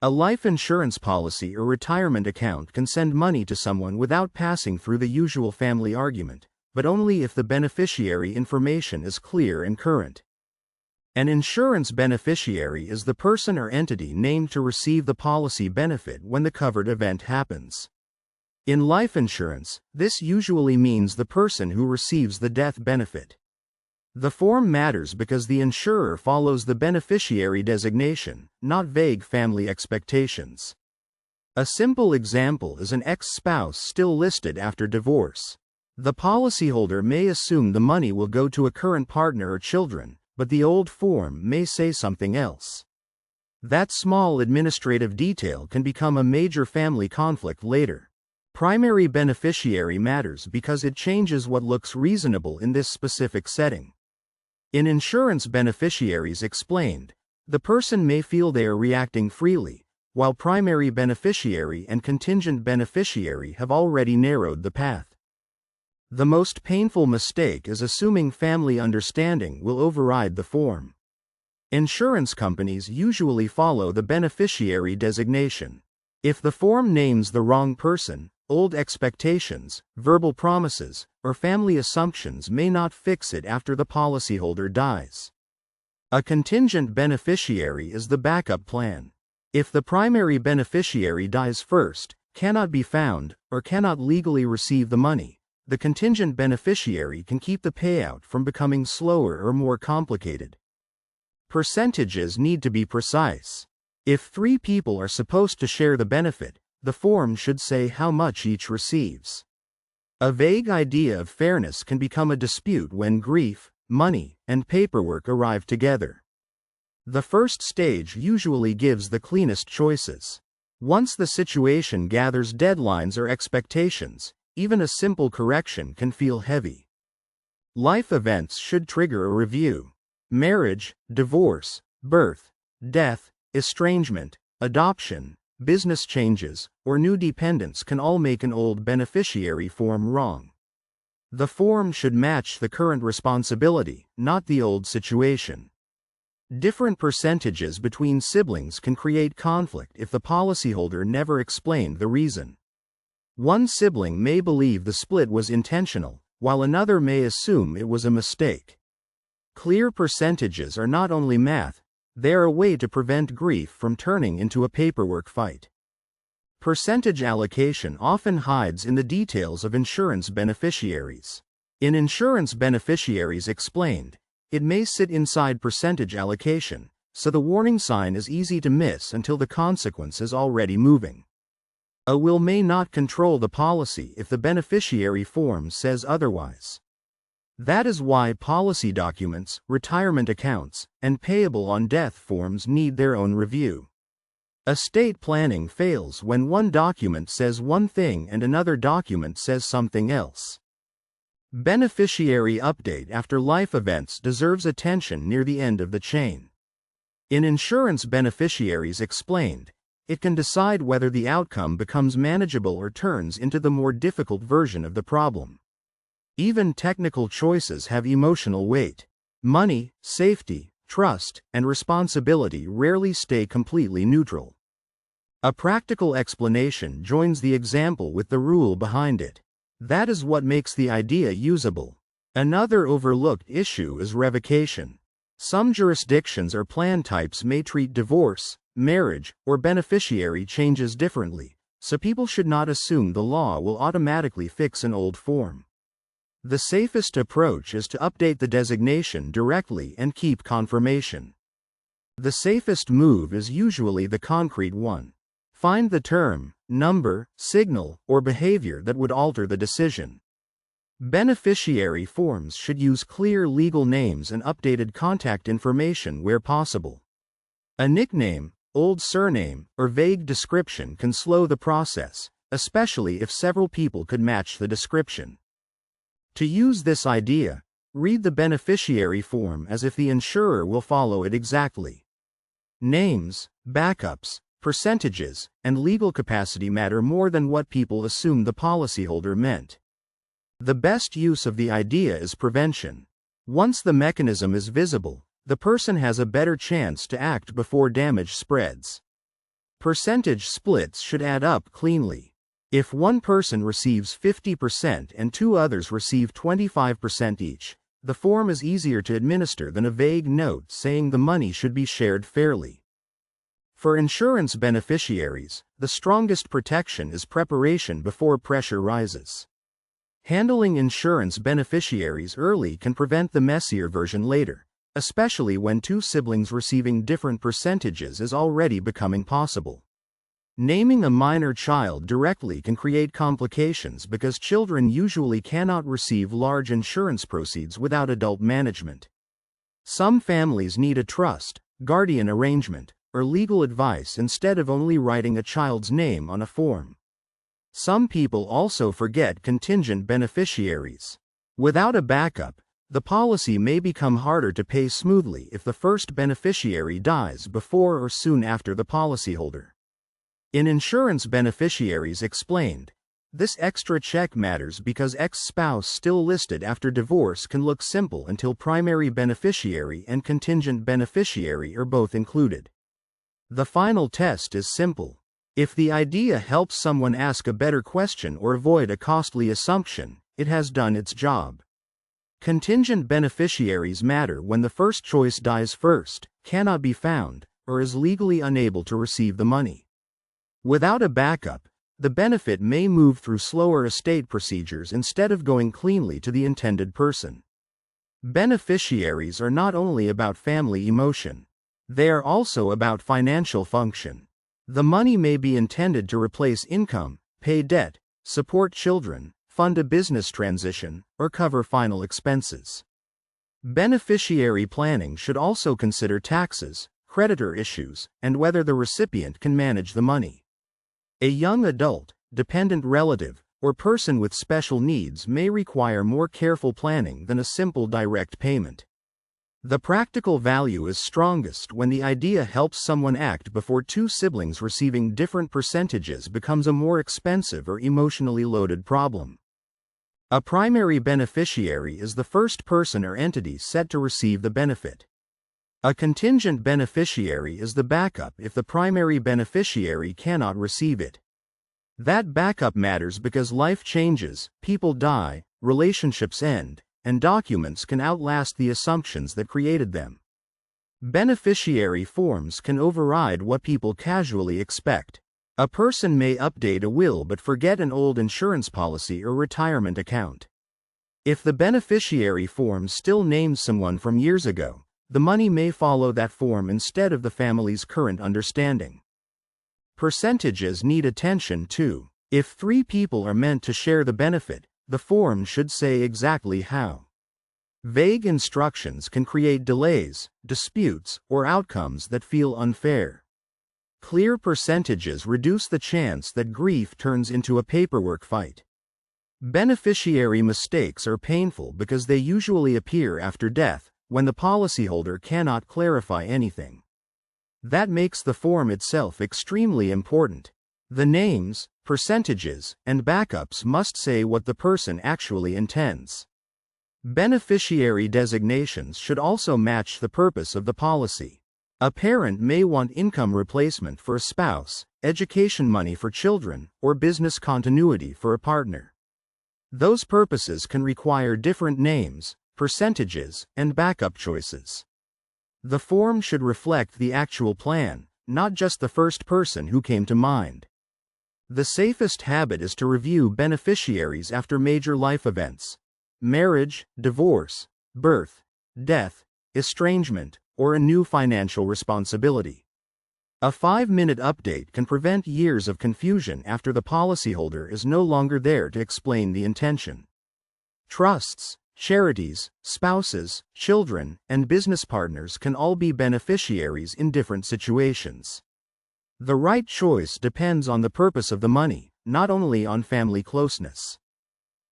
A life insurance policy or retirement account can send money to someone without passing through the usual family argument, but only if the beneficiary information is clear and current. An insurance beneficiary is the person or entity named to receive the policy benefit when the covered event happens. In life insurance, this usually means the person who receives the death benefit. The form matters because the insurer follows the beneficiary designation, not vague family expectations. A simple example is an ex-spouse still listed after divorce. The policyholder may assume the money will go to a current partner or children, but the old form may say something else. That small administrative detail can become a major family conflict later. Primary beneficiary matters because it changes what looks reasonable in this specific setting. In Insurance Beneficiaries Explained, the person may feel they are reacting freely, while primary beneficiary and contingent beneficiary have already narrowed the path. The most painful mistake is assuming family understanding will override the form. Insurance companies usually follow the beneficiary designation. If the form names the wrong person, old expectations, verbal promises, or family assumptions may not fix it after the policyholder dies. A contingent beneficiary is the backup plan. If the primary beneficiary dies first, cannot be found, or cannot legally receive the money, the contingent beneficiary can keep the payout from becoming slower or more complicated. Percentages need to be precise. If 3 people are supposed to share the benefit, the form should say how much each receives. A vague idea of fairness can become a dispute when grief, money, and paperwork arrive together. The first stage usually gives the cleanest choices. Once the situation gathers deadlines or expectations, even a simple correction can feel heavy. Life events should trigger a review. Marriage, divorce, birth, death, estrangement, adoption, business changes, or new dependents can all make an old beneficiary form wrong. The form should match the current responsibility, not the old situation. Different percentages between siblings can create conflict if the policyholder never explained the reason. One sibling may believe the split was intentional, while another may assume it was a mistake. Clear percentages are not only math, they are a way to prevent grief from turning into a paperwork fight. Percentage allocation often hides in the details of insurance beneficiaries. In Insurance Beneficiaries Explained, it may sit inside percentage allocation, so the warning sign is easy to miss until the consequence is already moving. A will may not control the policy if the beneficiary form says otherwise. That is why policy documents, retirement accounts, and payable on death forms need their own review. Estate planning fails when one document says one thing and another document says something else. Beneficiary update after life events deserves attention near the end of the chain. In Insurance Beneficiaries Explained, it can decide whether the outcome becomes manageable or turns into the more difficult version of the problem. Even technical choices have emotional weight. Money, safety, trust, and responsibility rarely stay completely neutral. A practical explanation joins the example with the rule behind it. That is what makes the idea usable. Another overlooked issue is revocation. Some jurisdictions or plan types may treat divorce, marriage, or beneficiary changes differently, so people should not assume the law will automatically fix an old form. The safest approach is to update the designation directly and keep confirmation. The safest move is usually the concrete one. Find the term, number, signal, or behavior that would alter the decision. Beneficiary forms should use clear legal names and updated contact information where possible. A nickname, old surname, or vague description can slow the process, especially if several people could match the description. To use this idea, read the beneficiary form as if the insurer will follow it exactly. Names, backups, percentages, and legal capacity matter more than what people assume the policyholder meant. The best use of the idea is prevention. Once the mechanism is visible, the person has a better chance to act before damage spreads. Percentage splits should add up cleanly. If one person receives 50% and two others receive 25% each, the form is easier to administer than a vague note saying the money should be shared fairly. For insurance beneficiaries, the strongest protection is preparation before pressure rises. Handling insurance beneficiaries early can prevent the messier version later, especially when two siblings receiving different percentages is already becoming possible. Naming a minor child directly can create complications because children usually cannot receive large insurance proceeds without adult management. Some families need a trust, guardian arrangement, or legal advice instead of only writing a child's name on a form. Some people also forget contingent beneficiaries. Without a backup, the policy may become harder to pay smoothly if the first beneficiary dies before or soon after the policyholder. In Insurance Beneficiaries Explained, this extra check matters because ex-spouse still listed after divorce can look simple until primary beneficiary and contingent beneficiary are both included. The final test is simple. If the idea helps someone ask a better question or avoid a costly assumption, it has done its job. Contingent beneficiaries matter when the first choice dies first, cannot be found, or is legally unable to receive the money. Without a backup, the benefit may move through slower estate procedures instead of going cleanly to the intended person. Beneficiaries are not only about family emotion. They are also about financial function. The money may be intended to replace income, pay debt, support children, fund a business transition, or cover final expenses. Beneficiary planning should also consider taxes, creditor issues, and whether the recipient can manage the money. A young adult, dependent relative, or person with special needs may require more careful planning than a simple direct payment. The practical value is strongest when the idea helps someone act before two siblings receiving different percentages becomes a more expensive or emotionally loaded problem. A primary beneficiary is the first person or entity set to receive the benefit. A contingent beneficiary is the backup if the primary beneficiary cannot receive it. That backup matters because life changes, people die, relationships end, and documents can outlast the assumptions that created them. Beneficiary forms can override what people casually expect. A person may update a will but forget an old insurance policy or retirement account. If the beneficiary form still names someone from years ago, the money may follow that form instead of the family's current understanding. Percentages need attention too. If 3 people are meant to share the benefit, the form should say exactly how. Vague instructions can create delays, disputes, or outcomes that feel unfair. Clear percentages reduce the chance that grief turns into a paperwork fight. Beneficiary mistakes are painful because they usually appear after death, when the policyholder cannot clarify anything. That makes the form itself extremely important. The names, percentages, and backups must say what the person actually intends. Beneficiary designations should also match the purpose of the policy. A parent may want income replacement for a spouse, education money for children, or business continuity for a partner. Those purposes can require different names, percentages, and backup choices. The form should reflect the actual plan, not just the first person who came to mind. The safest habit is to review beneficiaries after major life events: marriage, divorce, birth, death, estrangement, or a new financial responsibility. A 5-minute update can prevent years of confusion after the policyholder is no longer there to explain the intention. Trusts, charities, spouses, children, and business partners can all be beneficiaries in different situations. The right choice depends on the purpose of the money, not only on family closeness.